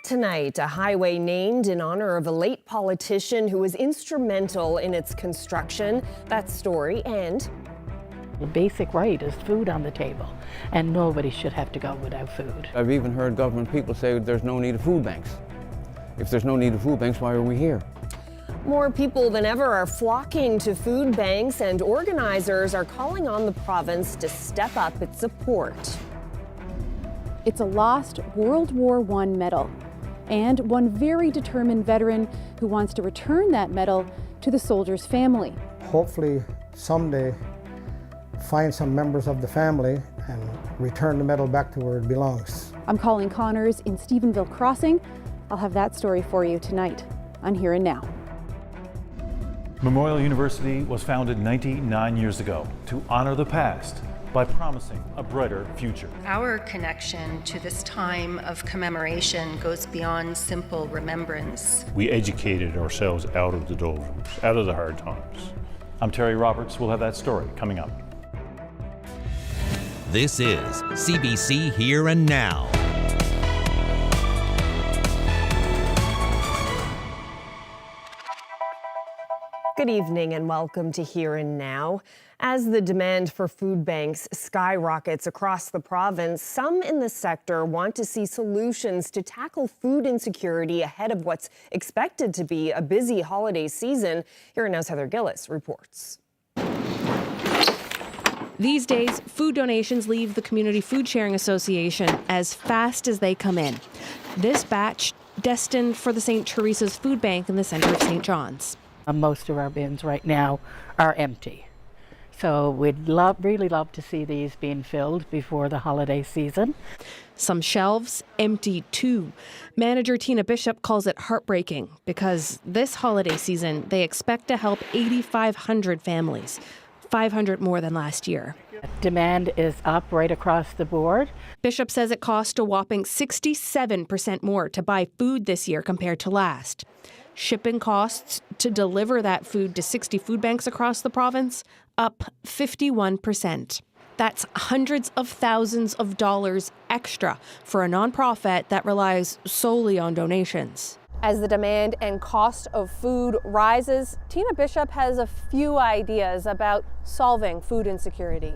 Tonight, a highway named in honor of a late politician who was instrumental in its construction. That story and the basic right is food on the table, and nobody should have to go without food. I've even heard government people say there's no need of food banks. If there's no need of food banks, why are we here? More people than ever are flocking to food banks, and organizers are calling on the province to step up its support. It's a lost World War I medal, and one very determined veteran who wants to return that medal to the soldier's family. Hopefully someday find some members of the family and return the medal back to where it belongs. I'm calling Connors in Stephenville Crossing. I'll have that story for you tonight on Here and Now. Memorial University was founded 99 years ago to honor the past by promising a brighter future. Our connection to this time of commemoration goes beyond simple remembrance. We educated ourselves out of the doldrums, out of the hard times. I'm Terry Roberts. We'll have that story coming up. This is CBC Here and Now. Good evening and welcome to Here and Now. As the demand for food banks skyrockets across the province, some in the sector want to see solutions to tackle food insecurity ahead of what's expected to be a busy holiday season. Here and Now's Heather Gillis reports. These days, food donations leave the Community Food Sharing Association as fast as they come in. This batch destined for the St. Teresa's Food Bank in the centre of St. John's. Most of our bins right now are empty. So we'd really love to see these being filled before the holiday season. Some shelves empty too. Manager Tina Bishop calls it heartbreaking because this holiday season they expect to help 8,500 families, 500 more than last year. Demand is up right across the board. Bishop says it cost a whopping 67% more to buy food this year compared to last. Shipping costs to deliver that food to 60 food banks across the province up 51%. That's hundreds of thousands of dollars extra for a nonprofit that relies solely on donations. As the demand and cost of food rises, Tina Bishop has a few ideas about solving food insecurity.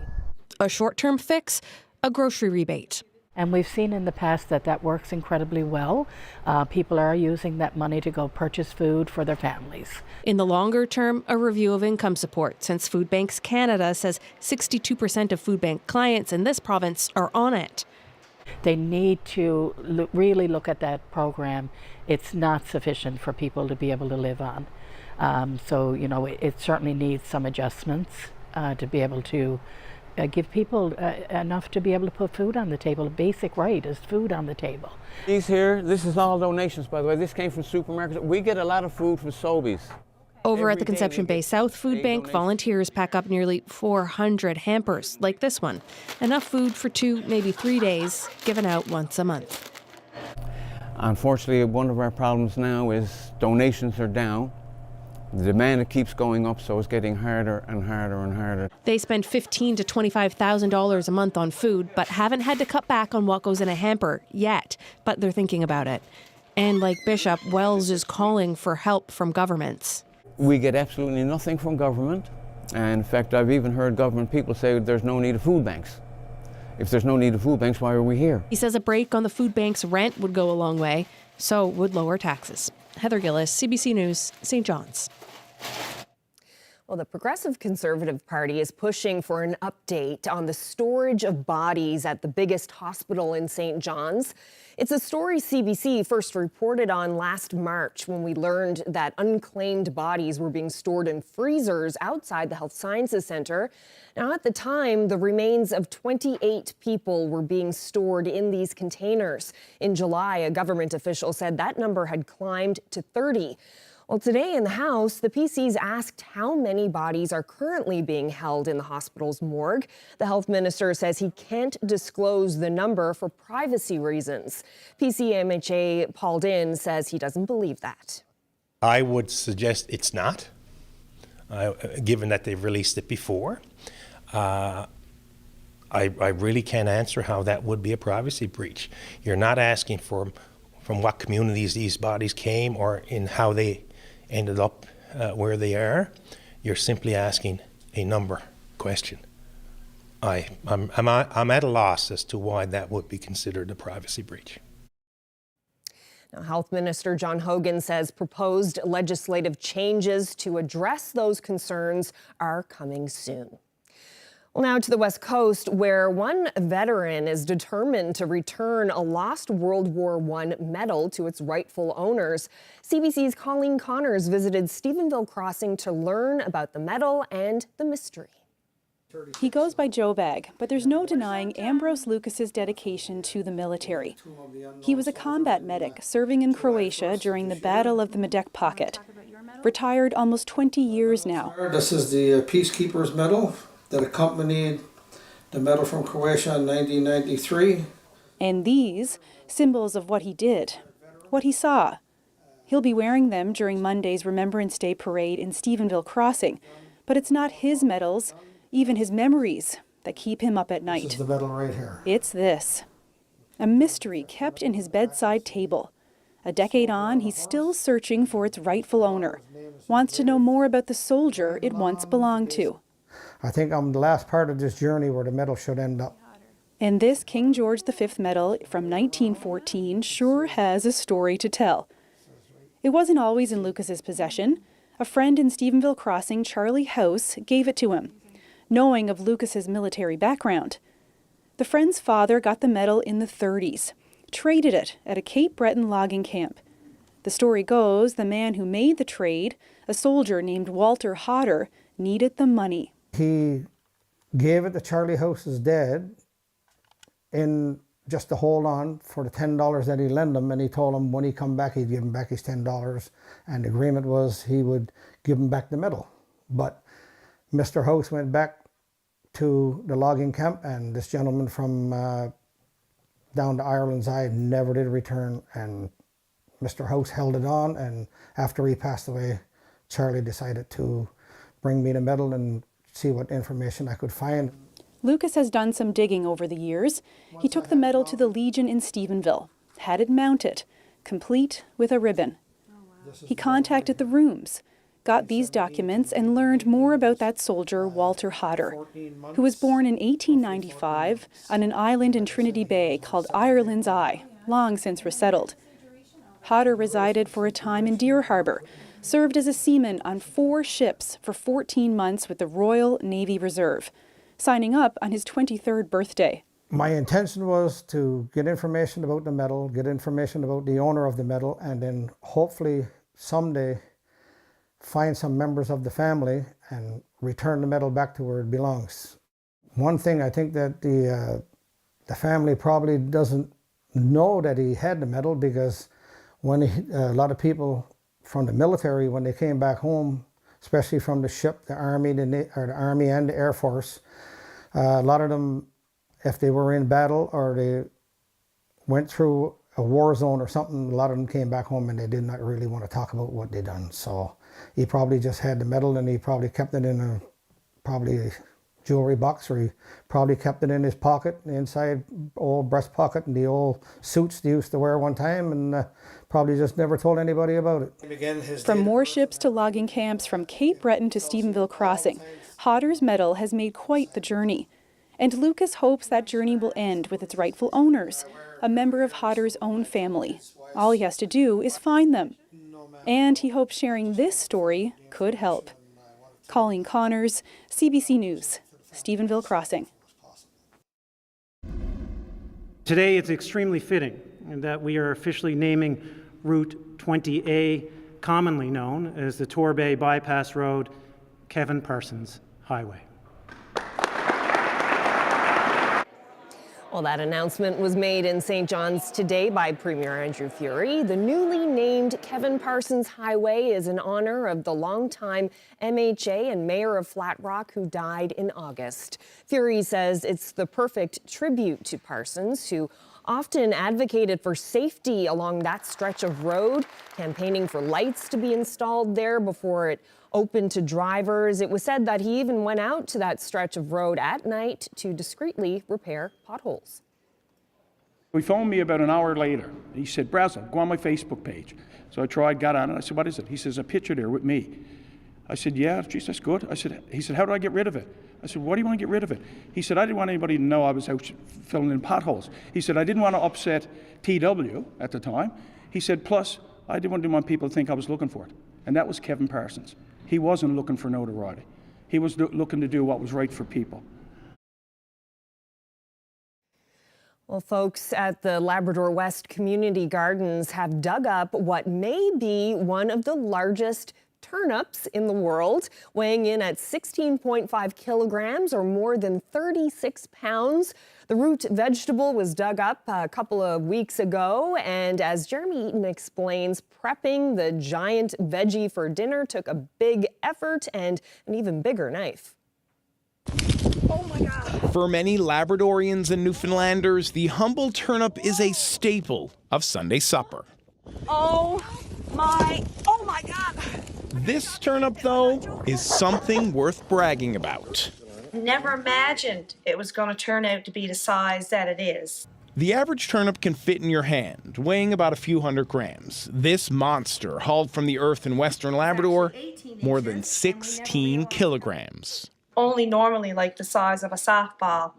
A short-term fix, a grocery rebate. And we've seen in the past that that works incredibly well. People are using that money to go purchase food for their families. In the longer term, a review of income support, since Food Banks Canada says 62% of food bank clients in this province are on it. They need to really look at that program. It's not sufficient for people to be able to live on. So, you know, it certainly needs some adjustments to be able to give people enough to be able to put food on the table. A basic right is food on the table. These here, this is all donations, by the way. This came from supermarkets. We get a lot of food from Sobeys. Over at the Conception Bay South Food Bank, volunteers pack up nearly 400 hampers, like this one. Enough food for 2, maybe 3 days, given out once a month. Unfortunately, one of our problems now is donations are down. The demand keeps going up, so it's getting harder and harder and harder. They spend $15,000 to $25,000 a month on food, but haven't had to cut back on what goes in a hamper yet. But they're thinking about it. And like Bishop, Wells is calling for help from governments. We get absolutely nothing from government. And in fact, I've even heard government people say there's no need of food banks. If there's no need of food banks, why are we here? He says a break on the food bank's rent would go a long way, so would lower taxes. Heather Gillis, CBC News, St. John's. Well, the Progressive Conservative Party is pushing for an update on the storage of bodies at the biggest hospital in St. John's. It's a story CBC first reported on last March when we learned that unclaimed bodies were being stored in freezers outside the Health Sciences Centre. Now, at the time, the remains of 28 people were being stored in these containers. In July, a government official said that number had climbed to 30. Well, today in the House, the PCs asked how many bodies are currently being held in the hospital's morgue. The health minister says he can't disclose the number for privacy reasons. PC MHA Paul Dinn says he doesn't believe that. I would suggest it's not, given that they've released it before. I really can't answer how that would be a privacy breach. You're not asking for from what communities these bodies came or in how they ended up where they are. You're simply asking a number question. I'm at a loss as to why that would be considered a privacy breach. Now, Health Minister John Hogan says proposed legislative changes to address those concerns are coming soon. Well, now to the West Coast, where one veteran is determined to return a lost World War I medal to its rightful owners. CBC's Colleen Connors visited Stephenville Crossing to learn about the medal and the mystery. He goes by Joe Bag, but there's no denying Ambrose Lucas's dedication to the military. He was a combat medic serving in Croatia during the Battle of the Medak Pocket. Retired almost 20 years now. This is the Peacekeeper's Medal that accompanied the medal from Croatia in 1993. And these, symbols of what he did, what he saw. He'll be wearing them during Monday's Remembrance Day parade in Stephenville Crossing. But it's not his medals, even his memories, that keep him up at night. This is the medal right here. It's this. A mystery kept in his bedside table. A decade on, he's still searching for its rightful owner. Wants to know more about the soldier it once belonged to. I think I'm the last part of this journey where the medal should end up. And this King George V medal from 1914 sure has a story to tell. It wasn't always in Lucas's possession. A friend in Stephenville Crossing, Charlie House, gave it to him, knowing of Lucas's military background. The friend's father got the medal in the 30s, traded it at a Cape Breton logging camp. The story goes the man who made the trade, a soldier named Walter Hodder, needed the money. He gave it to Charlie House's dad in just to hold on for the $10 that he lent him, and he told him when he come back he'd give him back his $10, and the agreement was he would give him back the medal. But Mr. House went back to the logging camp, and this gentleman from down to Ireland's Eye never did return, and Mr. House held it on, and after he passed away, Charlie decided to bring me the medal and see what information I could find. Lucas has done some digging over the years. He took the medal to the Legion in Stephenville, had it mounted, complete with a ribbon. He contacted the rooms, got these documents, and learned more about that soldier, Walter Hodder, who was born in 1895 on an island in Trinity Bay called Ireland's Eye, long since resettled. Hodder resided for a time in Deer Harbor, served as a seaman on 4 ships for 14 months with the Royal Navy Reserve, signing up on his 23rd birthday. My intention was to get information about the medal, get information about the owner of the medal, and then hopefully someday find some members of the family and return the medal back to where it belongs. One thing I think that the family probably doesn't know that he had the medal, because when a lot of people from the military, when they came back home, especially from the ship, the Army, the Army and the Air Force, a lot of them, if they were in battle or they went through a war zone or something, a lot of them came back home and they did not really want to talk about what they'd done. So he probably just had the medal, and he probably kept it in a jewelry box, or he probably kept it in his pocket, inside old breast pocket, and the old suits they used to wear one time, and probably just never told anybody about it. From warships to logging camps, from Cape Breton to Stephenville Crossing, Hodder's medal has made quite the journey. And Lucas hopes that journey will end with its rightful owners, a member of Hodder's own family. All he has to do is find them. And he hopes sharing this story could help. Colleen Connors, CBC News, Stephenville Crossing. Today it's extremely fitting that we are officially naming Route 20A, commonly known as the Torbay Bypass Road, Kevin Parsons Highway. Well, that announcement was made in St. John's today by Premier Andrew Ferry. The newly named Kevin Parsons Highway is in honor of the longtime MHA and Mayor of Flat Rock who died in August. Ferry says it's the perfect tribute to Parsons, who often advocated for safety along that stretch of road, campaigning for lights to be installed there before it opened to drivers. It was said that he even went out to that stretch of road at night to discreetly repair potholes. He phoned me about an hour later. He said, Brazel, go on my Facebook page. So I tried, got on it. I said, what is it? He says, a picture there with me. I said, yeah, geez, that's good. He said, how do I get rid of it? I said, why do you want to get rid of it? He said, I didn't want anybody to know I was out filling in potholes. He said, I didn't want to upset TW at the time. He said, plus, I didn't want people to think I was looking for it. And that was Kevin Parsons. He wasn't looking for notoriety. He was looking to do what was right for people. Well, folks at the Labrador West Community Gardens have dug up what may be one of the largest turnips in the world, weighing in at 16.5 kilograms or more than 36 pounds. The root vegetable was dug up a couple of weeks ago, and as Jeremy Eaton explains, prepping the giant veggie for dinner took a big effort and an even bigger knife. Oh my God. For many Labradorians and Newfoundlanders, the humble turnip is a staple of Sunday supper. Oh my God. This turnip, though, is something worth bragging about. Never imagined it was going to turn out to be the size that it is. The average turnip can fit in your hand, weighing about a few hundred grams. This monster, hauled from the earth in western Labrador, more than 16 kilograms. Only normally like the size of a softball,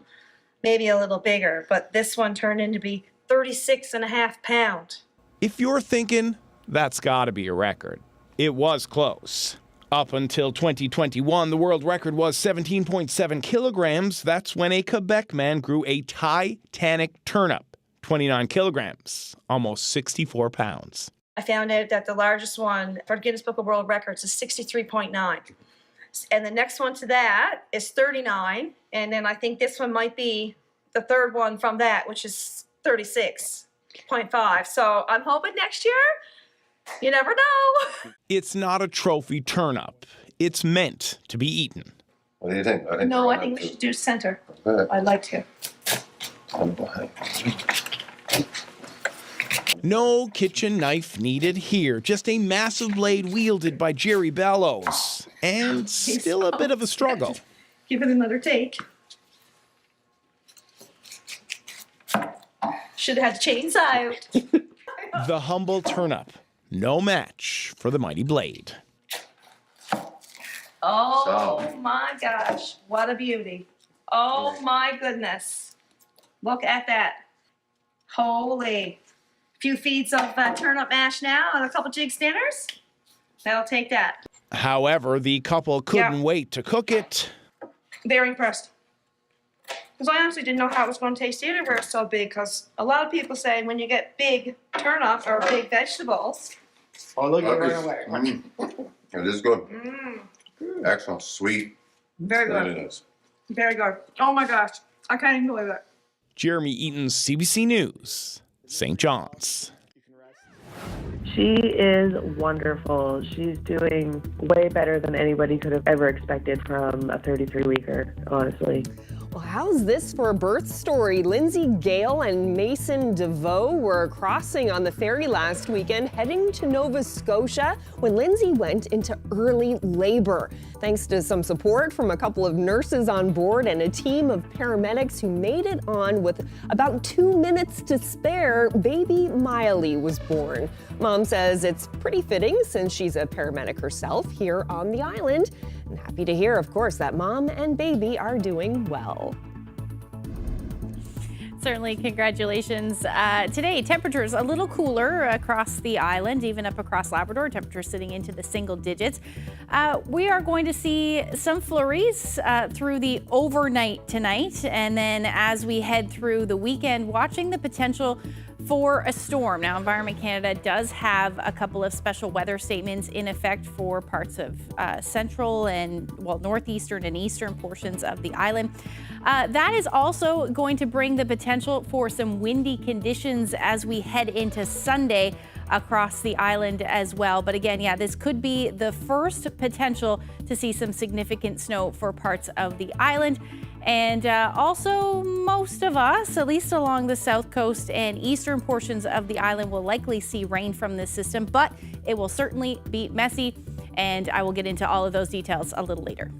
maybe a little bigger, but this one turned into be 36.5 pounds. If you're thinking, that's gotta be a record, it was close. Up until 2021, the world record was 17.7 kilograms. That's when a Quebec man grew a Titanic turnip, 29 kilograms, almost 64 pounds. I found out that the largest one for Guinness Book of World Records is 63.9. And the next one to that is 39. And then I think this one might be the third one from that, which is 36.5. So I'm hoping next year, you never know. It's not a trophy turnip. It's meant to be eaten. What do you think? I think we should do center. I'd like to. No kitchen knife needed here, just a massive blade wielded by Jerry Bellows. And still a bit of a struggle. Give it another take. Should have had the chains out. The humble turnip, no match for the mighty blade. Oh my gosh, what a beauty. Oh my goodness. Look at that. Holy. Few feeds of turnip mash now and a couple jig dinners. That'll take that. However, the couple couldn't wait to cook it. Very impressed. Because I honestly didn't know how it was going to taste either where it's so big. Because a lot of people say when you get big turnip or big vegetables. Oh, look at it right away. It is good. Excellent. Sweet. Very good. It is. Very good. Oh my gosh. I can't even believe it. Jeremy Eaton, CBC News, St. John's. She is wonderful. She's doing way better than anybody could have ever expected from a 33-weeker, honestly. Well, how's this for a birth story? Lindsay Gale and Mason DeVoe were crossing on the ferry last weekend, heading to Nova Scotia when Lindsay went into early labor. Thanks to some support from a couple of nurses on board and a team of paramedics who made it on with about 2 minutes to spare, baby Miley was born. Mom says it's pretty fitting since she's a paramedic herself here on the island. And happy to hear, of course, that mom and baby are doing well. Certainly, congratulations. Today, temperatures a little cooler across the island, even up across Labrador, temperatures sitting into the single digits. We are going to see some flurries through the overnight tonight, and then as we head through the weekend, watching the potential for a storm. Now, Environment Canada does have a couple of special weather statements in effect for parts of central and, well, northeastern and eastern portions of the island. That is also going to bring the potential for some windy conditions as we head into Sunday across the island as well. But again, yeah, this could be the first potential to see some significant snow for parts of the island. And also, most of us, at least along the south coast and eastern portions of the island, will likely see rain from this system, but it will certainly be messy. And I will get into all of those details a little later.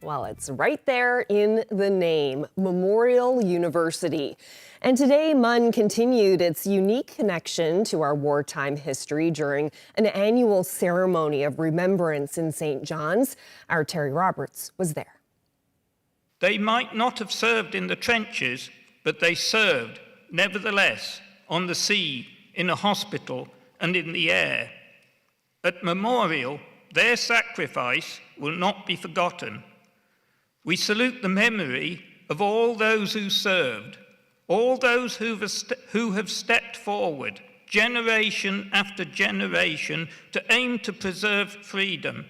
Well, it's right there in the name, Memorial University. And today, MUN continued its unique connection to our wartime history during an annual ceremony of remembrance in St. John's. Our Terry Roberts was there. They might not have served in the trenches, but they served, nevertheless, on the sea, in a hospital, and in the air. At Memorial, their sacrifice will not be forgotten. We salute the memory of all those who served, all those who have stepped forward, generation after generation, to aim to preserve freedom.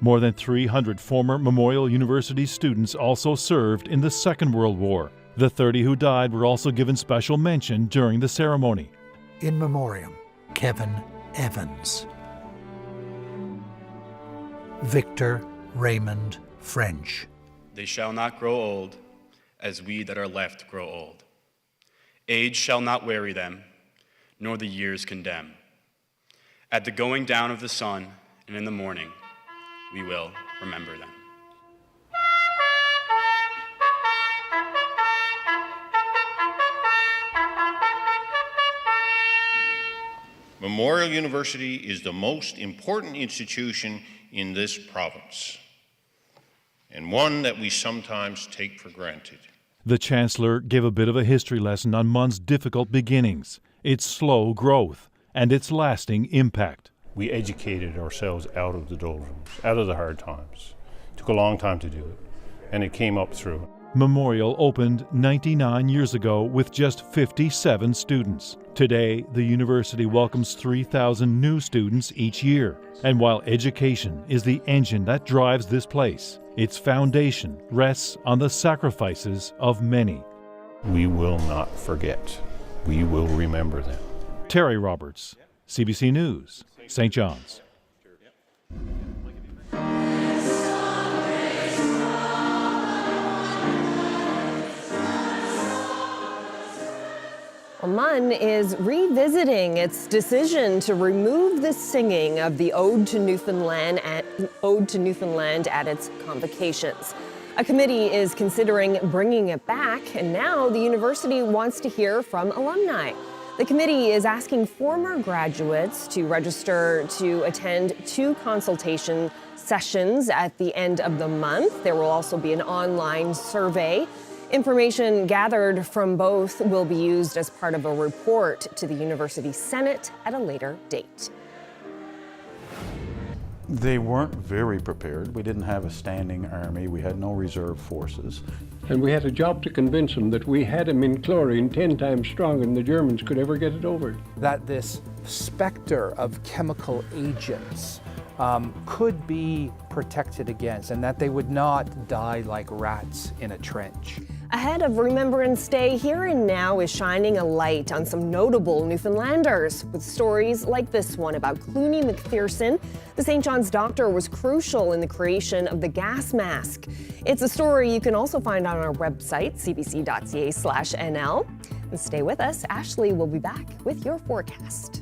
More than 300 former Memorial University students also served in the Second World War. The 30 who died were also given special mention during the ceremony. In memoriam, Kevin Evans. Victor Raymond French. They shall not grow old, as we that are left grow old. Age shall not weary them, nor the years condemn. At the going down of the sun and in the morning, we will remember them. Memorial University is the most important institution in this province, and one that we sometimes take for granted. The Chancellor gave a bit of a history lesson on MUN's difficult beginnings, its slow growth, and its lasting impact. We educated ourselves out of the doldrums, out of the hard times. It took a long time to do it, and it came up through. Memorial opened 99 years ago with just 57 students. Today, the university welcomes 3,000 new students each year. And while education is the engine that drives this place, its foundation rests on the sacrifices of many. We will not forget. We will remember them. Terry Roberts, CBC News, St. John's. MUN is revisiting its decision to remove the singing of the Ode to Newfoundland at its convocations. A committee is considering bringing it back, and now the university wants to hear from alumni. The committee is asking former graduates to register to attend 2 consultation sessions at the end of the month. There will also be an online survey. Information gathered from both will be used as part of a report to the University Senate at a later date. They weren't very prepared. We didn't have a standing army. We had no reserve forces. And we had a job to convince them that we had them in chlorine 10 times stronger than the Germans could ever get it over. That this specter of chemical agents could be protected against, and that they would not die like rats in a trench. Ahead of Remembrance Day, Here and Now is shining a light on some notable Newfoundlanders with stories like this one about Clooney McPherson. The St. John's doctor was crucial in the creation of the gas mask. It's a story you can also find on our website, cbc.ca/nl. And stay with us. Ashley will be back with your forecast.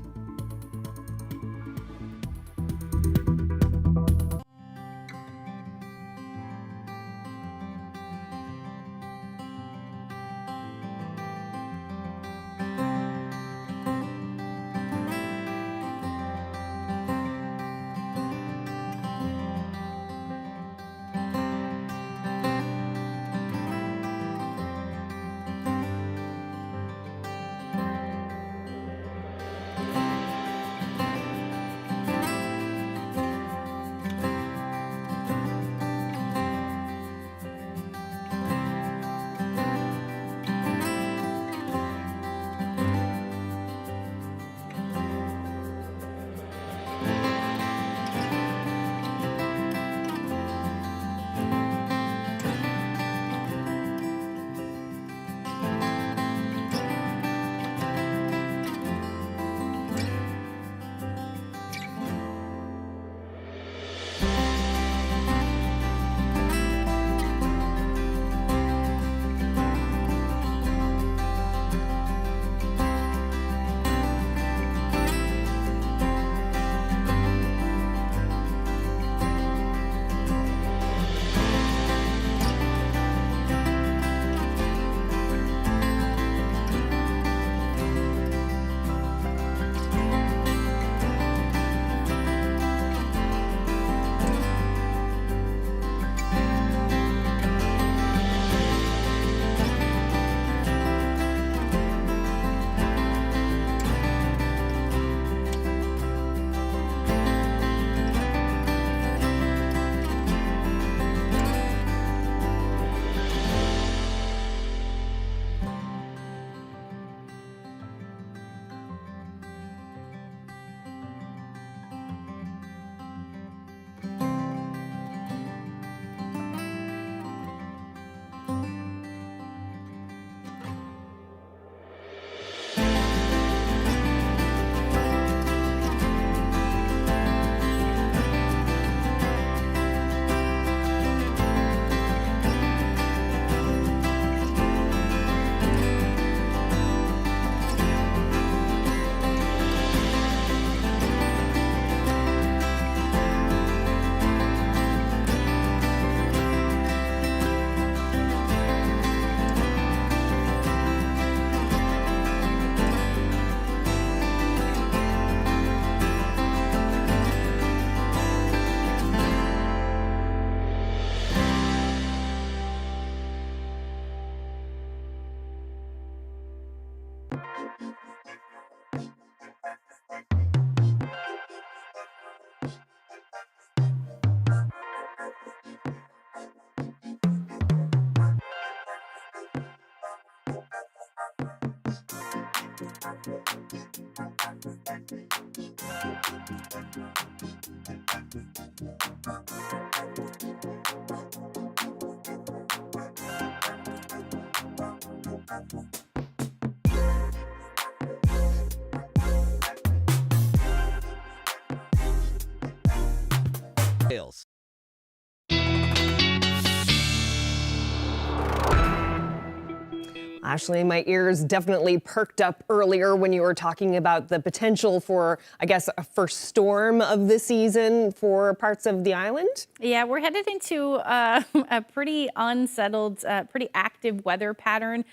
Ashley, my ears definitely perked up earlier when you were talking about the potential for, I guess, a first storm of the season for parts of the island. Yeah, we're headed into a pretty unsettled, pretty active weather pattern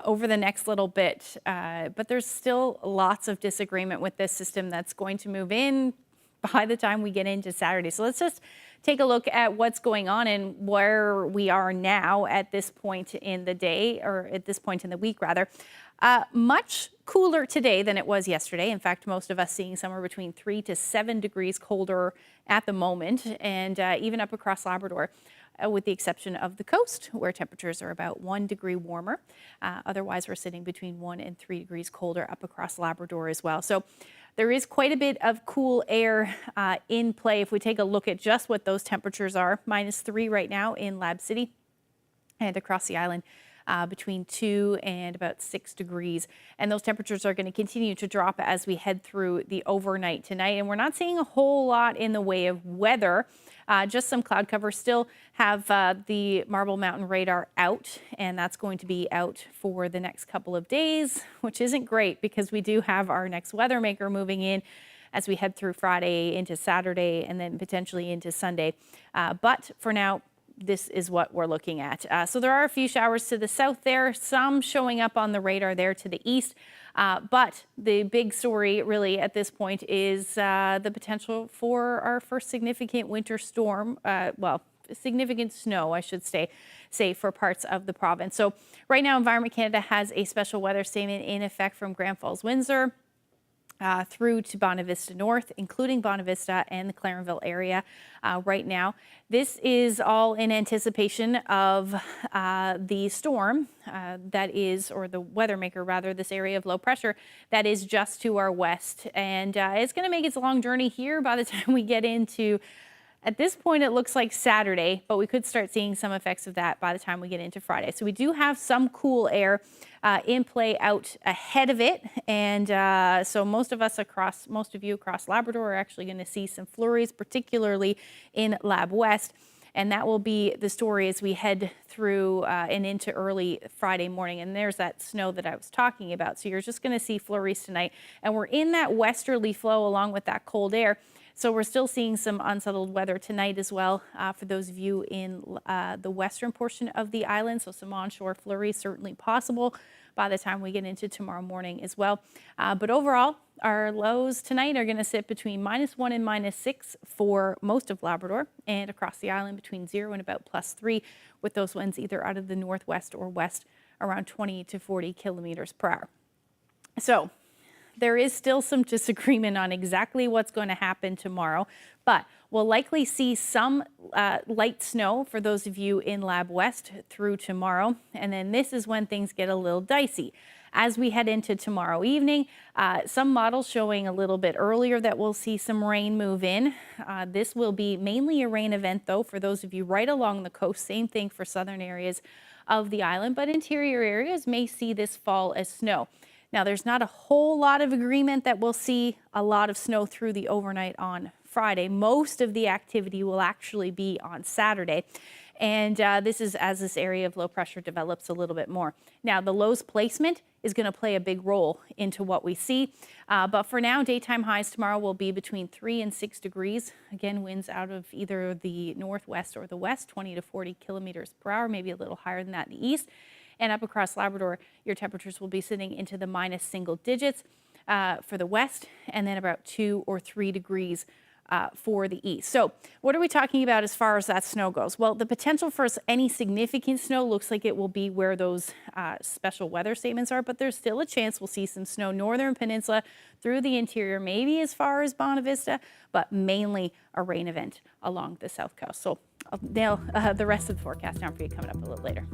over the next little bit. But there's still lots of disagreement with this system that's going to move in by the time we get into Saturday. So let's just take a look at what's going on and where we are now at this point in the day, or at this point in the week, rather. Much cooler today than it was yesterday. In fact, most of us seeing somewhere between 3 to 7 degrees colder at the moment, and even up across Labrador, with the exception of the coast, where temperatures are about 1 degree warmer. Otherwise, we're sitting between 1 and 3 degrees colder up across Labrador as well. So there is quite a bit of cool air in play. If we take a look at just what those temperatures are, -3 right now in Lab City and across the island, between 2 and about 6 degrees. And those temperatures are going to continue to drop as we head through the overnight tonight. And we're not seeing a whole lot in the way of weather. Just some cloud cover. Still have the Marble Mountain radar out, and that's going to be out for the next couple of days, which isn't great because we do have our next weather maker moving in as we head through Friday into Saturday and then potentially into Sunday. But for now, this is what we're looking at. So there are a few showers to the south there, some showing up on the radar there to the east. But the big story really at this point is the potential for our first significant winter storm, significant snow, I should say, for parts of the province. So right now, Environment Canada has a special weather statement in effect from Grand Falls, Windsor, through to Bonavista North, including Bonavista and the Clarenville area right now. This is all in anticipation of the storm that is, or the weather maker rather, this area of low pressure that is just to our west. And it's going to make its long journey here by the time we get into, at this point, it looks like Saturday, but we could start seeing some effects of that by the time we get into Friday. So we do have some cool air in play out ahead of it. And so most of you across Labrador are actually going to see some flurries, particularly in Lab West. And that will be the story as we head through and into early Friday morning. And there's that snow that I was talking about. So you're just going to see flurries tonight. And we're in that westerly flow along with that cold air. So we're still seeing some unsettled weather tonight as well for those of you in the western portion of the island. So some onshore flurries certainly possible by the time we get into tomorrow morning as well. But overall, our lows tonight are going to sit between -1 and -6 for most of Labrador, and across the island between 0 and about +3, with those winds either out of the northwest or west around 20 to 40 kilometers per hour. So there is still some disagreement on exactly what's going to happen tomorrow, but we'll likely see some light snow for those of you in Lab West through tomorrow. And then this is when things get a little dicey. As we head into tomorrow evening, some models showing a little bit earlier that we'll see some rain move in. This will be mainly a rain event, though, for those of you right along the coast. Same thing for southern areas of the island, but interior areas may see this fall as snow. Now, there's not a whole lot of agreement that we'll see a lot of snow through the overnight on Friday. Most of the activity will actually be on Saturday. And this is as this area of low pressure develops a little bit more. Now, the low's placement is going to play a big role into what we see. But for now, daytime highs tomorrow will be between 3 and 6 degrees. Again, winds out of either the northwest or the west, 20 to 40 kilometers per hour, maybe a little higher than that in the east. And up across Labrador, your temperatures will be sitting into the minus single digits for the west, and then about 2 or 3 degrees for the east. So what are we talking about as far as that snow goes? Well, the potential for any significant snow looks like it will be where those special weather statements are, but there's still a chance we'll see some snow northern peninsula through the interior, maybe as far as Bonavista, but mainly a rain event along the south coast. So I'll nail the rest of the forecast down for you coming up a little later.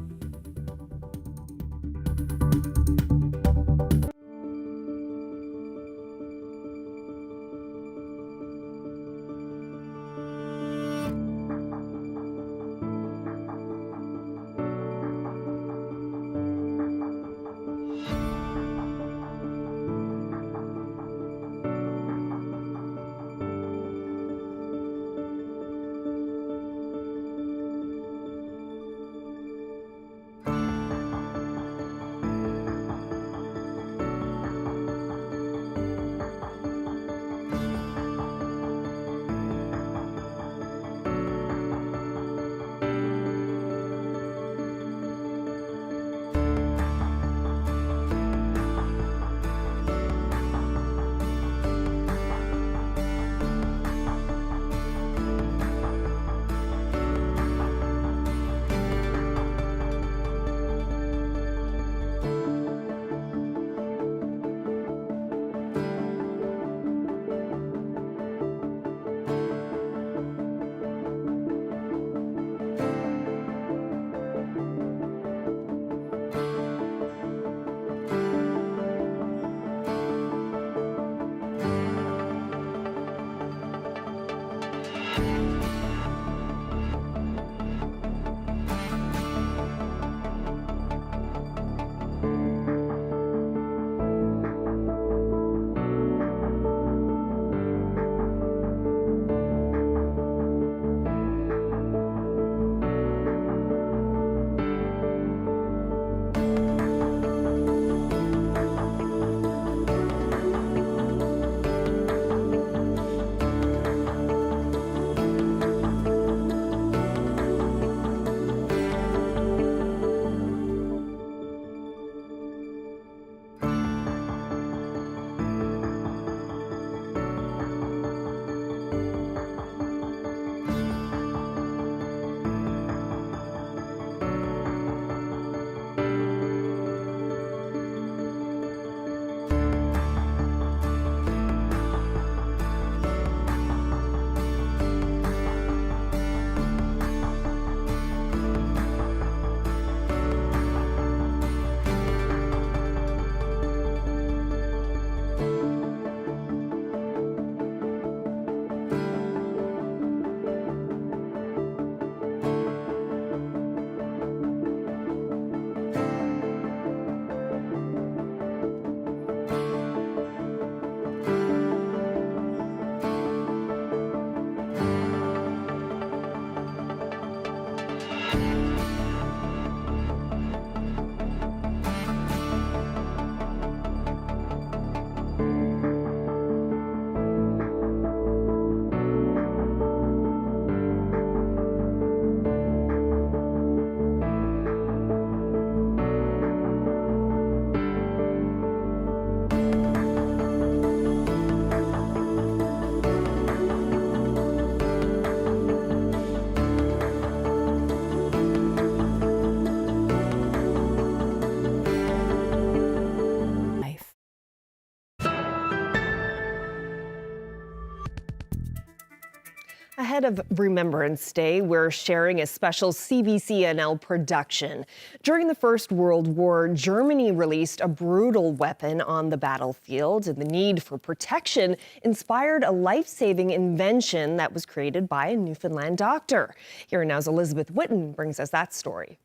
Ahead of Remembrance Day, we're sharing a special CBC production. During the First World War, Germany released a brutal weapon on the battlefield, and the need for protection inspired a life-saving invention that was created by a Newfoundland doctor. Here now's Elizabeth Whitten brings us that story.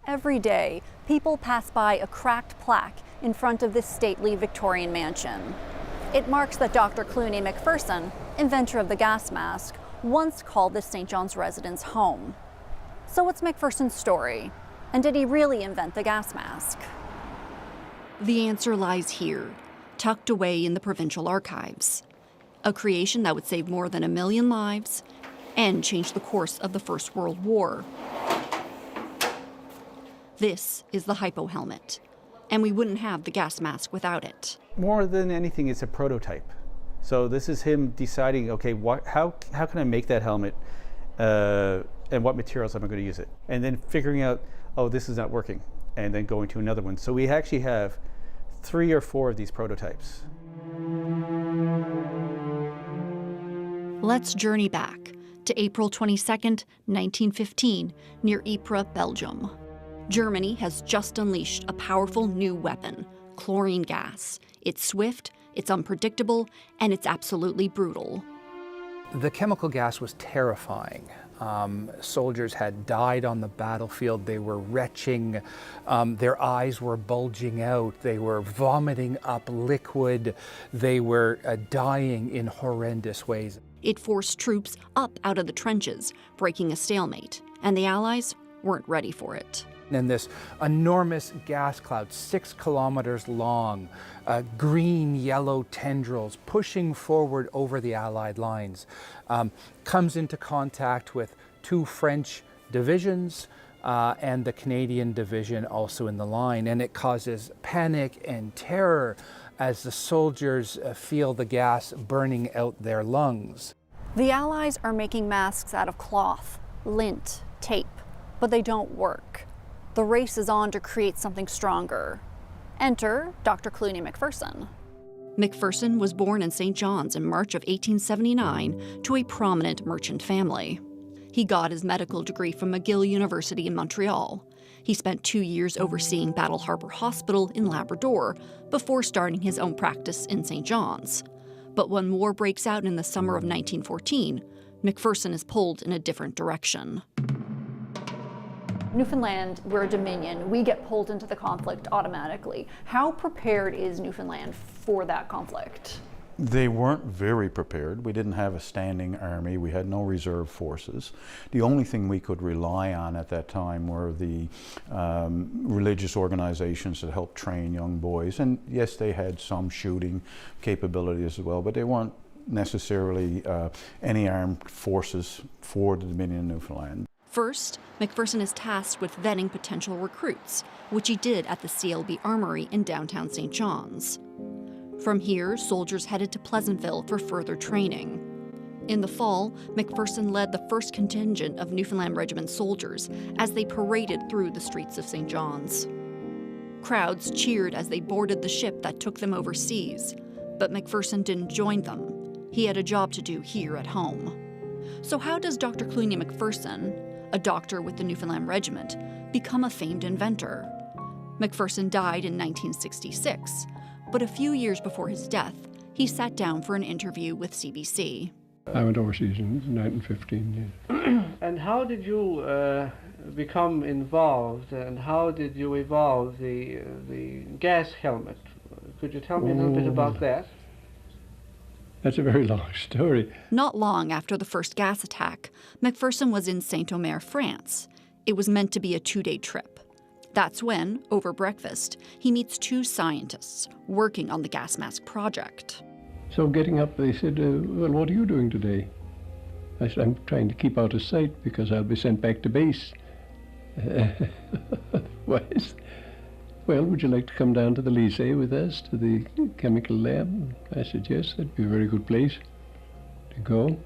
Every day, people pass by a cracked plaque in front of this stately Victorian mansion. It marks that Dr. Clooney McPherson, inventor of the gas mask, once called this St. John's residence home. So what's McPherson's story? And did he really invent the gas mask? The answer lies here, tucked away in the provincial archives. A creation that would save more than 1 million lives and change the course of the First World War. This is the hypo helmet, and we wouldn't have the gas mask without it. More than anything, it's a prototype. So this is him deciding, okay, how can I make that helmet, and what materials am I going to use it? And then figuring out, oh, this is not working, and then going to another one. So we actually have 3 or 4 of these prototypes. Let's journey back to April 22nd, 1915, near Ypres, Belgium. Germany has just unleashed a powerful new weapon, chlorine gas. It's swift, it's unpredictable, and it's absolutely brutal. The chemical gas was terrifying. Soldiers had died on the battlefield. They were retching. Their eyes were bulging out. They were vomiting up liquid. They were dying in horrendous ways. It forced troops up out of the trenches, breaking a stalemate, and the Allies weren't ready for it. And this enormous gas cloud, 6 kilometers long, green, yellow tendrils pushing forward over the Allied lines, comes into contact with 2 French divisions and the Canadian division also in the line. And it causes panic and terror as the soldiers feel the gas burning out their lungs. The Allies are making masks out of cloth, lint, tape, but they don't work. The race is on to create something stronger. Enter Dr. Clooney McPherson. McPherson was born in St. John's in March of 1879 to a prominent merchant family. He got his medical degree from McGill University in Montreal. He spent 2 years overseeing Battle Harbour Hospital in Labrador before starting his own practice in St. John's. But when war breaks out in the summer of 1914, McPherson is pulled in a different direction. Newfoundland, we're a dominion. We get pulled into the conflict automatically. How prepared is Newfoundland for that conflict? They weren't very prepared. We didn't have a standing army. We had no reserve forces. The only thing we could rely on at that time were the religious organizations that helped train young boys. And yes, they had some shooting capabilities as well, but they weren't necessarily any armed forces for the Dominion of Newfoundland. First, McPherson is tasked with vetting potential recruits, which he did at the CLB Armory in downtown St. John's. From here, soldiers headed to Pleasantville for further training. In the fall, McPherson led the first contingent of Newfoundland Regiment soldiers as they paraded through the streets of St. John's. Crowds cheered as they boarded the ship that took them overseas, but McPherson didn't join them. He had a job to do here at home. So how does Dr. Clooney McPherson, a doctor with the Newfoundland Regiment, become a famed inventor? McPherson died in 1966, but a few years before his death, he sat down for an interview with CBC. I went overseas in 1915, yes. And how did you become involved, and how did you evolve the gas helmet? Could you tell me a little bit about that? That's a very long story. Not long after the first gas attack, McPherson was in Saint-Omer, France. It was meant to be a 2-day trip. That's when, over breakfast, he meets 2 scientists working on the gas mask project. So getting up, they said, well, what are you doing today? I said, I'm trying to keep out of sight because I'll be sent back to base. Well, would you like to come down to the lycée with us, to the chemical lab? I said, yes, that'd be a very good place to go.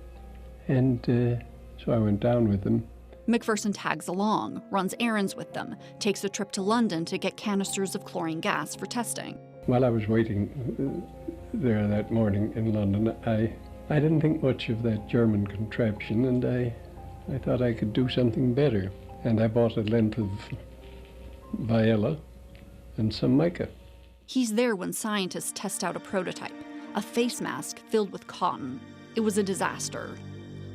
And so I went down with them. McPherson tags along, runs errands with them, takes a trip to London to get canisters of chlorine gas for testing. While I was waiting there that morning in London, I I didn't think much of that German contraption, and I thought I could do something better. And I bought a length of viola and some mica. He's there when scientists test out a prototype, a face mask filled with cotton. It was a disaster.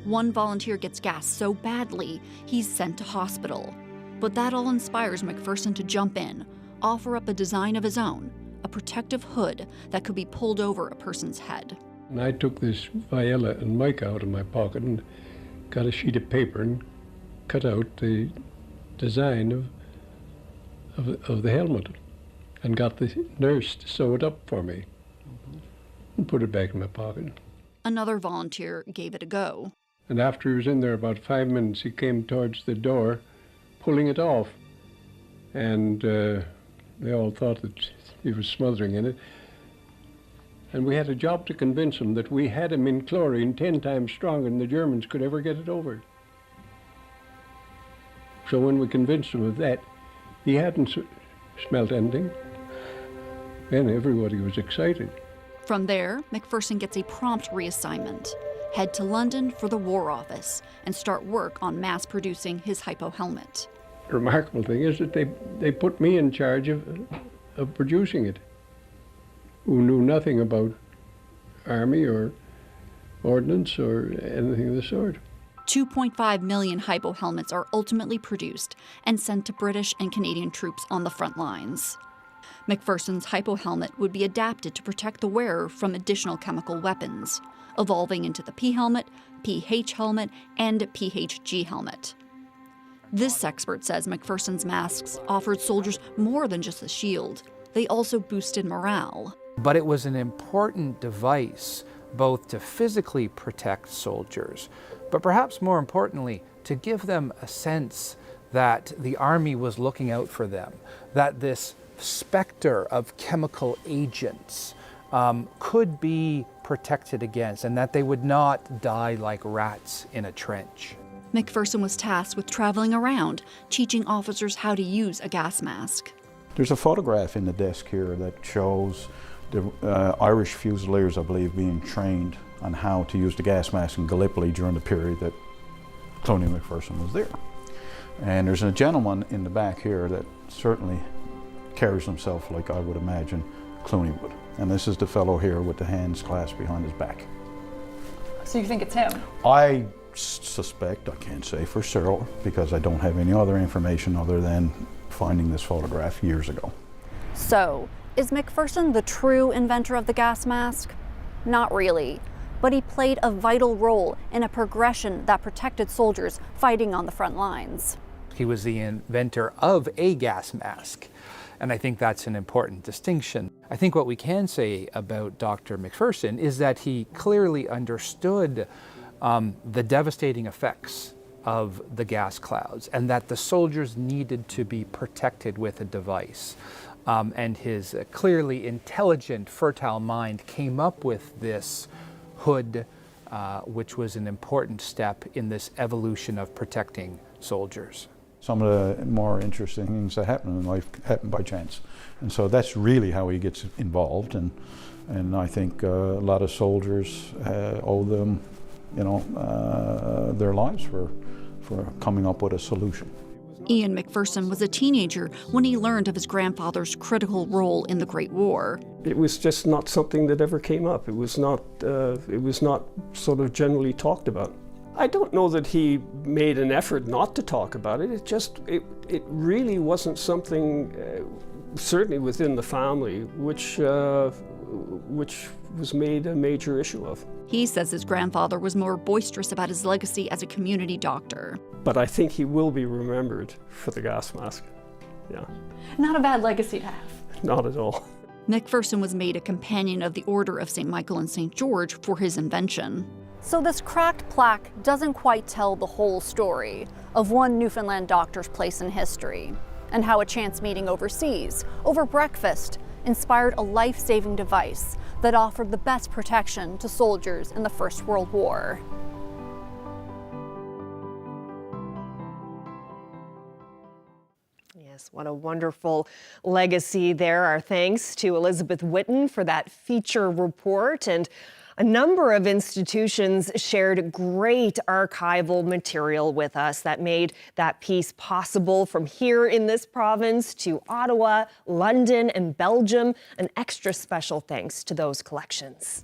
One volunteer gets gassed so badly, he's sent to hospital. But that all inspires McPherson to jump in, offer up a design of his own, a protective hood that could be pulled over a person's head. And I took this viola and mica out of my pocket and got a sheet of paper and cut out the design of the helmet and got the nurse to sew it up for me and put it back in my pocket. Another volunteer gave it a go. And after he was in there about 5 minutes, he came towards the door, pulling it off. And they all thought that he was smothering in it. And we had a job to convince him that we had him in chlorine 10 times stronger than the Germans could ever get it over. So when we convinced him of that, he hadn't smelt anything. Then everybody was excited. From there, McPherson gets a prompt reassignment. Head to London for the War Office and start work on mass producing his hypo helmet. The remarkable thing is that they put me in charge of producing it, who knew nothing about army or ordnance or anything of the sort. 2.5 million hypo helmets are ultimately produced and sent to British and Canadian troops on the front lines. McPherson's hypo helmet would be adapted to protect the wearer from additional chemical weapons, evolving into the P helmet, PH helmet, and PHG helmet. This expert says McPherson's masks offered soldiers more than just a shield. They also boosted morale. But it was an important device both to physically protect soldiers, but perhaps more importantly, to give them a sense that the Army was looking out for them, that this specter of chemical agents could be protected against, and that they would not die like rats in a trench. McPherson was tasked with traveling around, teaching officers how to use a gas mask. There's a photograph in the desk here that shows the Irish Fusiliers, I believe, being trained on how to use the gas mask in Gallipoli during the period that Clooney McPherson was there. And there's a gentleman in the back here that certainly carries himself like I would imagine Clooney would. And this is the fellow here with the hands clasped behind his back. So you think it's him? I suspect, I can't say for sure, because I don't have any other information other than finding this photograph years ago. So, is McPherson the true inventor of the gas mask? Not really, but he played a vital role in a progression that protected soldiers fighting on the front lines. He was the inventor of a gas mask, and I think that's an important distinction. I think what we can say about Dr. McPherson is that he clearly understood the devastating effects of the gas clouds, and that the soldiers needed to be protected with a device. And his clearly intelligent, fertile mind came up with this hood, which was an important step in this evolution of protecting soldiers. Some of the more interesting things that happen in life happen by chance. And so that's really how he gets involved. And I think a lot of soldiers owe them, their lives for coming up with a solution. Ian McPherson was a teenager when he learned of his grandfather's critical role in the Great War. It was just not something that ever came up. It was not sort of generally talked about. I don't know that he made an effort not to talk about it. It really wasn't something, certainly within the family, which was made a major issue of. He says his grandfather was more boisterous about his legacy as a community doctor. But I think he will be remembered for the gas mask. Yeah. Not a bad legacy to have. Not at all. McPherson was made a companion of the Order of St. Michael and St. George for his invention. So this cracked plaque doesn't quite tell the whole story of one Newfoundland doctor's place in history, and how a chance meeting overseas, over breakfast, inspired a life-saving device that offered the best protection to soldiers in the First World War. Yes, Yes, what a wonderful legacy there. Our thanks to Elizabeth Whitten for that feature report. And a number of institutions shared great archival material with us that made that piece possible, from here in this province to Ottawa, London, and Belgium. An extra special thanks to those collections.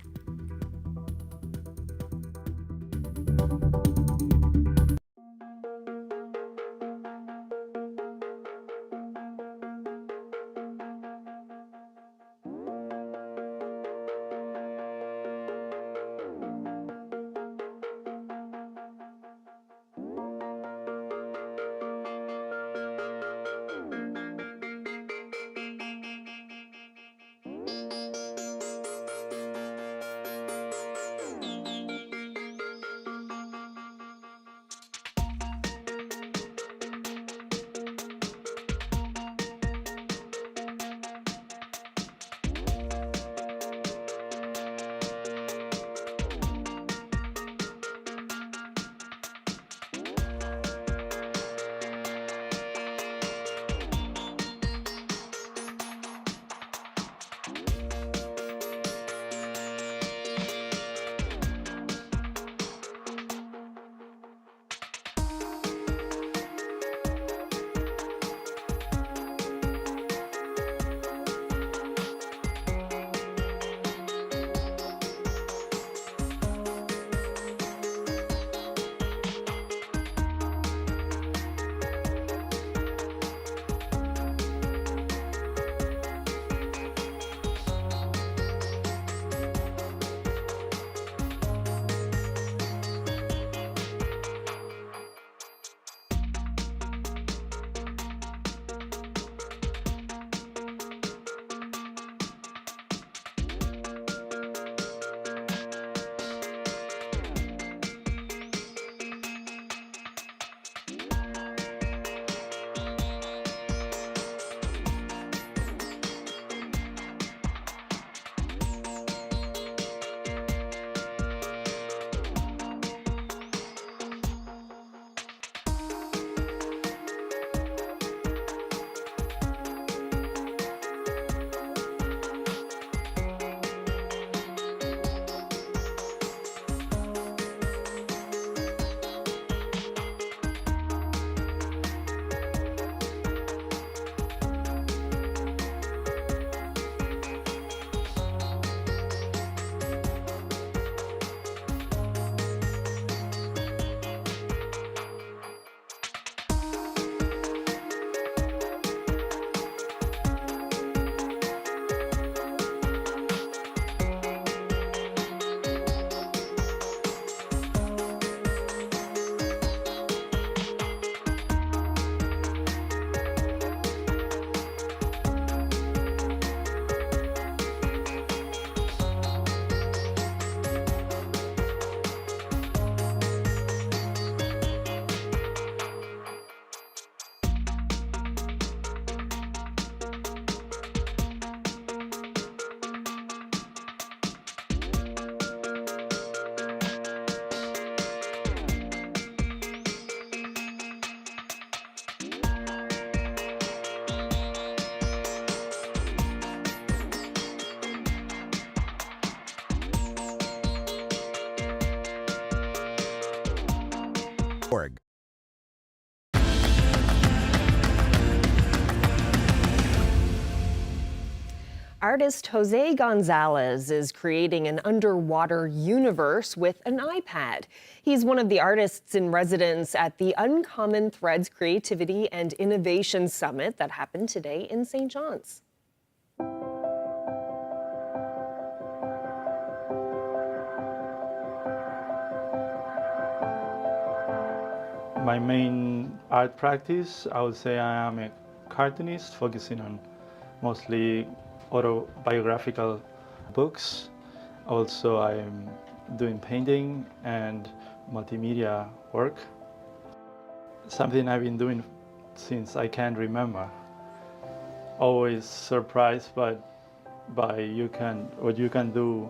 Artist Jose Gonzalez is creating an underwater universe with an iPad. He's one of the artists in residence at the Uncommon Threads Creativity and Innovation Summit that happened today in St. John's. My main art practice, I would say I am a cartoonist focusing on mostly autobiographical books. Also, I'm doing painting and multimedia work. Something I've been doing since I can remember. Always surprised by what you can do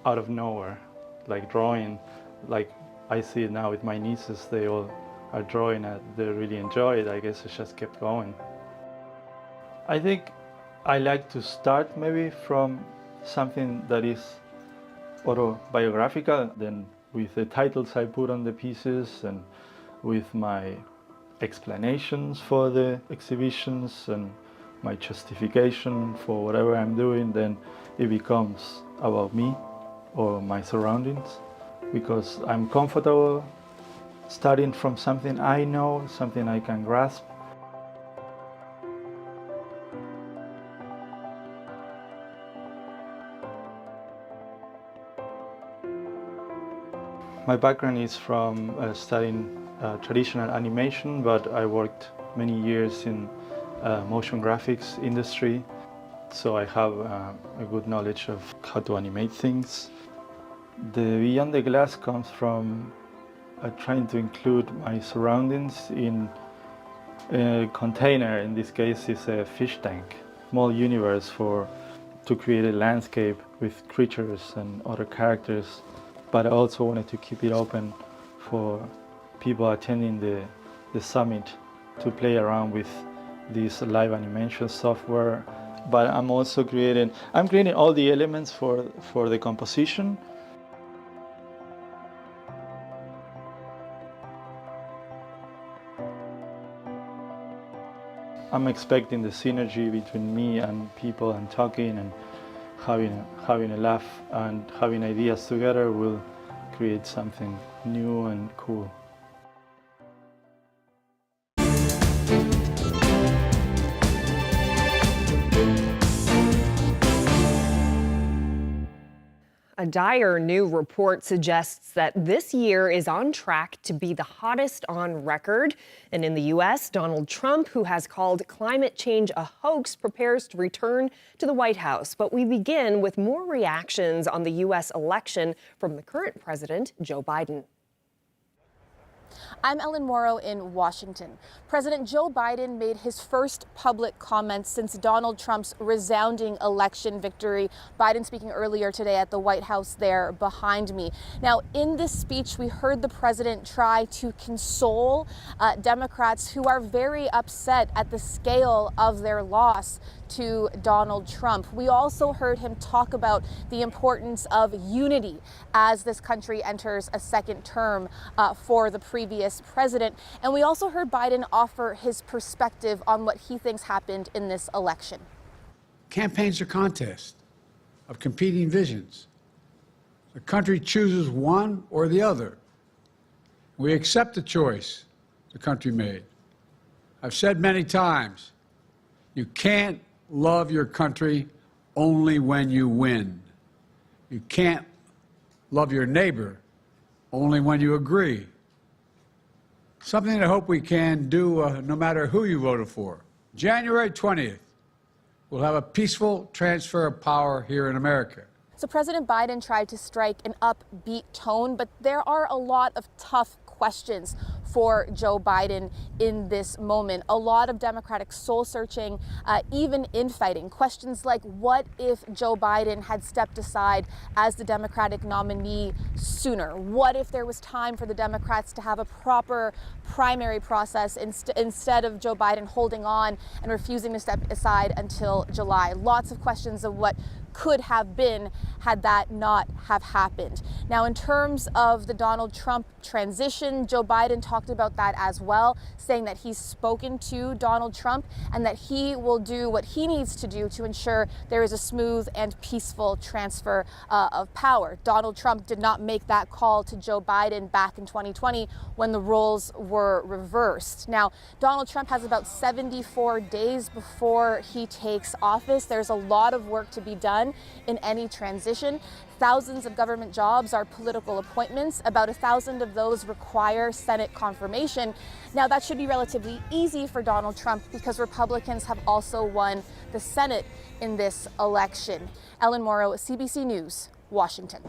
out of nowhere, like drawing. Like I see it now with my nieces, they all are drawing and they really enjoy it. I guess it just kept going. I think I like to start maybe from something that is autobiographical, then with the titles I put on the pieces and with my explanations for the exhibitions and my justification for whatever I'm doing, then it becomes about me or my surroundings, because I'm comfortable starting from something I know, something I can grasp. My background is from studying traditional animation, but I worked many years in motion graphics industry, so I have a good knowledge of how to animate things. The Beyond the Glass comes from trying to include my surroundings in a container. In this case, it's a fish tank, small universe to create a landscape with creatures and other characters. But I also wanted to keep it open for people attending the summit to play around with this live animation software. But I'm also creating all the elements for the composition. I'm expecting the synergy between me and people and talking and having a laugh and having ideas together will create something new and cool. A dire new report suggests that this year is on track to be the hottest on record. And in the U.S., Donald Trump, who has called climate change a hoax, prepares to return to the White House. But we begin with more reactions on the U.S. election from the current president, Joe Biden. I'm Ellen Morrow in Washington. President Joe Biden made his first public comments since Donald Trump's resounding election victory. Biden speaking earlier today at the White House there behind me. Now, in this speech, we heard the president try to console Democrats who are very upset at the scale of their loss to Donald Trump. We also heard him talk about the importance of unity as this country enters a second term for the previous president. And we also heard Biden offer his perspective on what he thinks happened in this election. Campaigns are contests of competing visions. The country chooses one or the other. We accept the choice the country made. I've said many times, you can't love your country only when you win. You can't love your neighbor only when you agree. Something I hope we can do no matter who you voted for. January 20th, we'll have a peaceful transfer of power here in America. So President Biden tried to strike an upbeat tone, but there are a lot of tough questions for Joe Biden in this moment. A lot of Democratic soul searching, even infighting. Questions like, what if Joe Biden had stepped aside as the Democratic nominee sooner? What if there was time for the Democrats to have a proper primary process instead of Joe Biden holding on and refusing to step aside until July? Lots of questions of what could have been had that not have happened. Now, in terms of the Donald Trump transition, Joe Biden talked about that as well, saying that he's spoken to Donald Trump and that he will do what he needs to do to ensure there is a smooth and peaceful transfer of power. Donald Trump did not make that call to Joe Biden back in 2020 when the roles were reversed. Now, Donald Trump has about 74 days before he takes office. There's a lot of work to be done in any transition. Thousands of government jobs are political appointments. About 1,000 of those require Senate confirmation. Now, that should be relatively easy for Donald Trump because Republicans have also won the Senate in this election. Ellen Morrow, CBC News, Washington.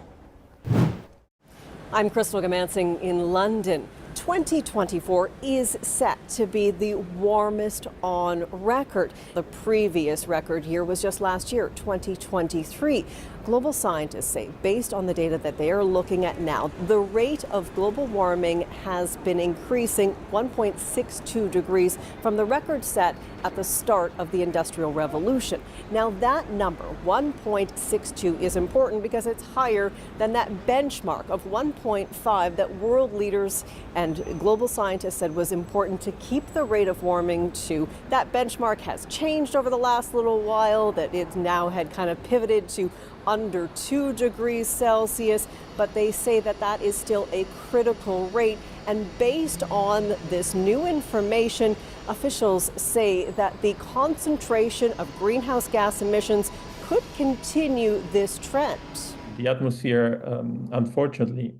I'm Crystal Gamansing in London. 2024 is set to be the warmest on record. The previous record year was just last year, 2023. Global scientists say, based on the data that they are looking at now, the rate of global warming has been increasing 1.62 degrees from the record set at the start of the Industrial Revolution. Now that number, 1.62, is important because it's higher than that benchmark of 1.5 that world leaders and global scientists said was important to keep the rate of warming to. That benchmark has changed over the last little while, that it now had kind of pivoted to under 2 degrees Celsius, but they say that that is still a critical rate. And based on this new information, officials say that the concentration of greenhouse gas emissions could continue this trend. The atmosphere, unfortunately,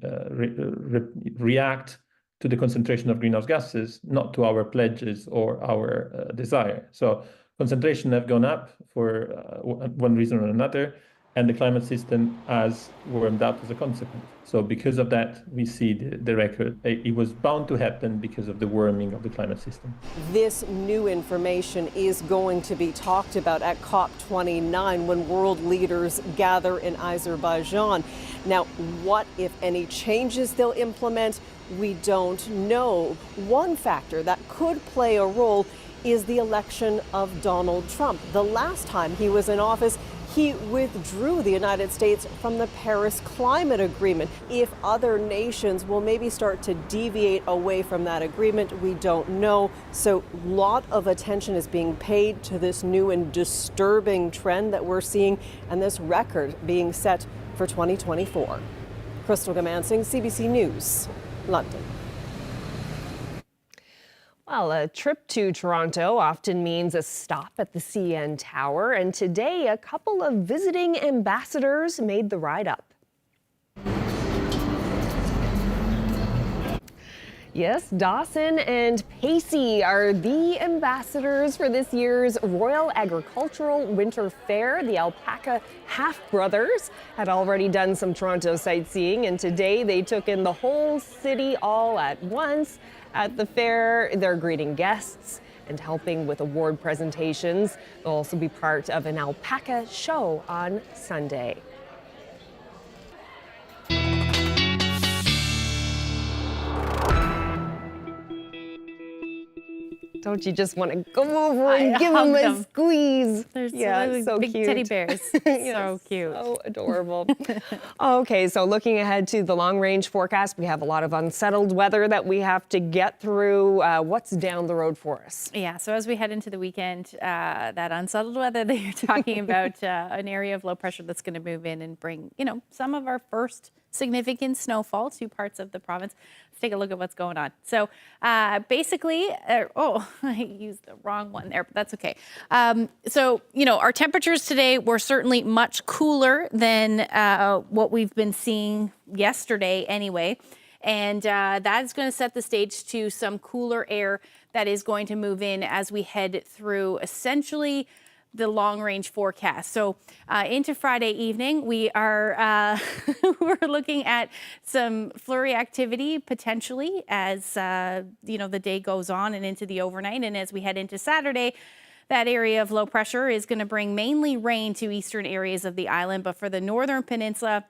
react to the concentration of greenhouse gases, not to our pledges or our desire. So concentration have gone up for one reason or another, and the climate system has warmed up as a consequence. So because of that, we see the record. It was bound to happen because of the warming of the climate system. This new information is going to be talked about at COP29 when world leaders gather in Azerbaijan. Now, what, if any, changes they'll implement, we don't know. One factor that could play a role is the election of Donald Trump. The last time he was in office, he withdrew the United States from the Paris Climate Agreement. If other nations will maybe start to deviate away from that agreement, we don't know. So a lot of attention is being paid to this new and disturbing trend that we're seeing, and this record being set for 2024. Crystal Gamansing, CBC News, London. Well, a trip to Toronto often means a stop at the CN Tower, and today a couple of visiting ambassadors made the ride up. Yes, Dawson and Pacey are the ambassadors for this year's Royal Agricultural Winter Fair. The alpaca half-brothers had already done some Toronto sightseeing, and today they took in the whole city all at once. At the fair, they're greeting guests and helping with award presentations. They'll also be part of an alpaca show on Sunday. Don't you just want to go over and give them a squeeze? They're so big cute. teddy bears. Yes, So cute. So adorable. Okay, so looking ahead to the long-range forecast, we have a lot of unsettled weather that we have to get through. What's down the road for us? Yeah, so as we head into the weekend, that unsettled weather that you're talking about, an area of low pressure that's going to move in and bring, some of our first significant snowfall to parts of the province. Let's take a look at what's going on. So basically, I used the wrong one there, but that's okay. Our temperatures today were certainly much cooler than what we've been seeing yesterday anyway. And that's going to set the stage to some cooler air that is going to move in as we head through essentially the long-range forecast. So into Friday evening, we are we're looking at some flurry activity potentially as the day goes on and into the overnight. And as we head into Saturday, that area of low pressure is going to bring mainly rain to eastern areas of the island, but for the northern peninsula,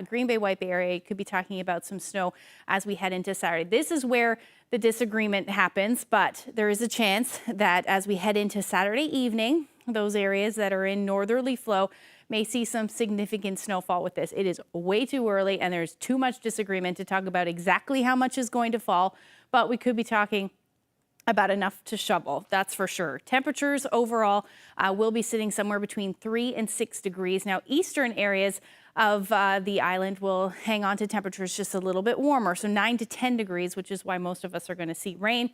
Green Bay, White Bay area, could be talking about some snow as we head into Saturday. This is where the disagreement happens, but there is a chance that as we head into Saturday evening, those areas that are in northerly flow may see some significant snowfall with this. It is way too early and there's too much disagreement to talk about exactly how much is going to fall, but we could be talking about enough to shovel, that's for sure. Temperatures overall will be sitting somewhere between 3 and 6 degrees. Now, eastern areas of the island will hang on to temperatures just a little bit warmer, so 9 to 10 degrees, which is why most of us are going to see rain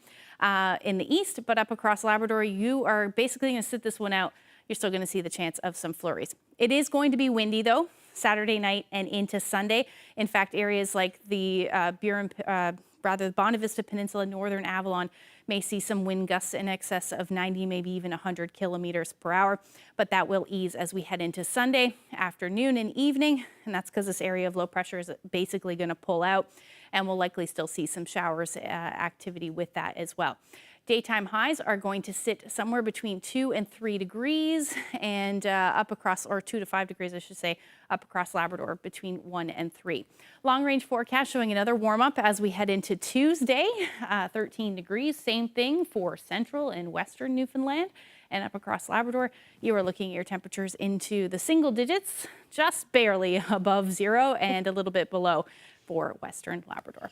in the east. But up across Labrador, you are basically going to sit this one out. You're still going to see the chance of some flurries. It is going to be windy, though, Saturday night and into Sunday. In fact, areas like the Bonavista Vista Peninsula, northern Avalon, may see some wind gusts in excess of 90, maybe even 100 kilometers per hour. But that will ease as we head into Sunday afternoon and evening. And that's because this area of low pressure is basically going to pull out. and we'll likely still see some showers activity with that as well. Daytime highs are going to sit somewhere between 2 and 3 degrees and up across, or 2 to 5 degrees, I should say, up across Labrador between 1 and 3. Long range forecast showing another warm up as we head into Tuesday, 13 degrees. Same thing for central and western Newfoundland and up across Labrador. You are looking at your temperatures into the single digits, just barely above zero and a little bit below for western Labrador.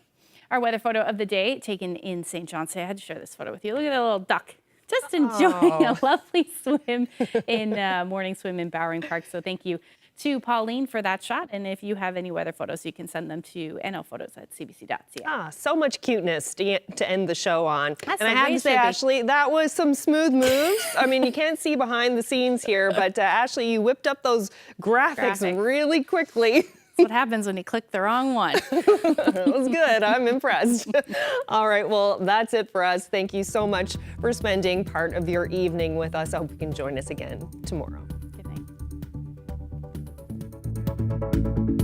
Our weather photo of the day taken in St. John's. I had to share this photo with you. Look at that little duck, just enjoying a lovely swim in morning swim in Bowering Park. So thank you to Pauline for that shot. And if you have any weather photos, you can send them to nophotos@cbc.ca. So much cuteness to end the show on. That's and I the have way to it say, should be. Ashley, that was some smooth moves. I mean, you can't see behind the scenes here, but Ashley, you whipped up those graphics really quickly. That's what happens when you click the wrong one. It was good. I'm impressed. All right. Well, that's it for us. Thank you so much for spending part of your evening with us. I hope you can join us again tomorrow. Good night.